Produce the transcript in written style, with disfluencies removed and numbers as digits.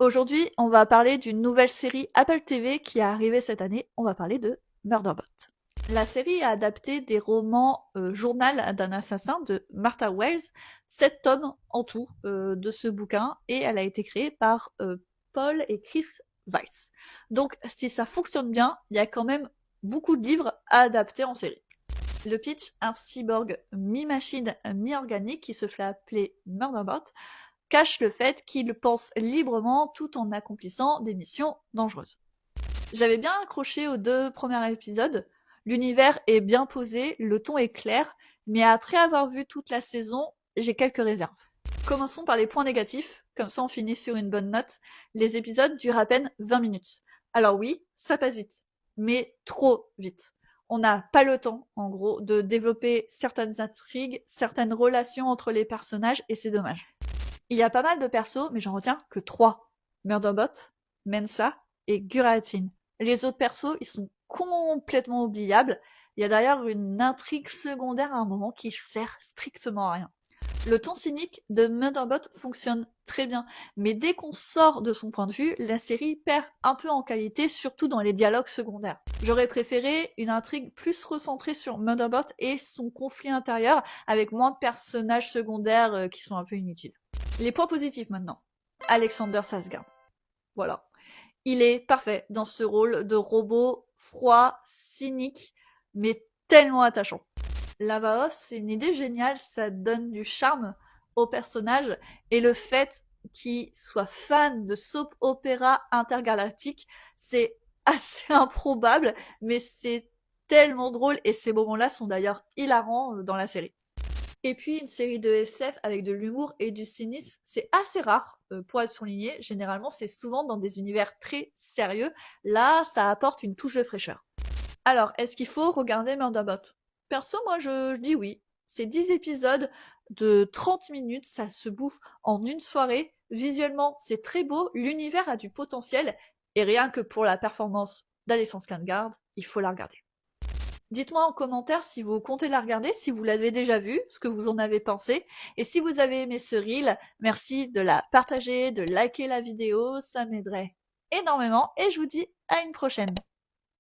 Aujourd'hui, on va parler d'une nouvelle série Apple TV qui est arrivée cette année. On va parler de Murderbot. La série a adapté des romans Journal d'un assassin de Martha Wells, 7 tomes en tout de ce bouquin, et elle a été créée par Paul et Chris Weiss. Donc si ça fonctionne bien, il y a quand même beaucoup de livres à adapter en série. Le pitch, un cyborg mi-machine, mi-organique qui se fait appeler Murderbot, cache le fait qu'il pense librement tout en accomplissant des missions dangereuses. J'avais bien accroché aux 2 premiers épisodes, l'univers est bien posé, le ton est clair, mais après avoir vu toute la saison, j'ai quelques réserves. Commençons par les points négatifs, comme ça on finit sur une bonne note. Les épisodes durent à peine 20 minutes. Alors oui, ça passe vite, mais trop vite. On n'a pas le temps, en gros, de développer certaines intrigues, certaines relations entre les personnages, et c'est dommage. Il y a pas mal de persos, mais j'en retiens que 3. Murderbot, Mensa et Guratin. Les autres persos, ils sont complètement oubliables. Il y a d'ailleurs une intrigue secondaire à un moment qui sert strictement à rien. Le ton cynique de Murderbot fonctionne très bien, mais dès qu'on sort de son point de vue, la série perd un peu en qualité, surtout dans les dialogues secondaires. J'aurais préféré une intrigue plus recentrée sur Murderbot et son conflit intérieur, avec moins de personnages secondaires qui sont un peu inutiles. Les points positifs maintenant. Alexander Skarsgård. Voilà. Il est parfait dans ce rôle de robot froid, cynique, mais tellement attachant. La voix off, c'est une idée géniale, ça donne du charme au personnage, et le fait qu'il soit fan de soap opéra intergalactique, c'est assez improbable, mais c'est tellement drôle, et ces moments-là sont d'ailleurs hilarants dans la série. Et puis une série de SF avec de l'humour et du cynisme, c'est assez rare pour être souligné. Généralement, c'est souvent dans des univers très sérieux. Là, ça apporte une touche de fraîcheur. Alors, est-ce qu'il faut regarder Murderbot? Perso, moi, je dis oui. C'est 10 épisodes de 30 minutes, ça se bouffe en une soirée. Visuellement, c'est très beau, l'univers a du potentiel, et rien que pour la performance d'Alexandre Skarsgård, il faut la regarder. Dites-moi en commentaire si vous comptez la regarder, si vous l'avez déjà vue, ce que vous en avez pensé. Et si vous avez aimé ce reel, merci de la partager, de liker la vidéo, ça m'aiderait énormément. Et je vous dis à une prochaine.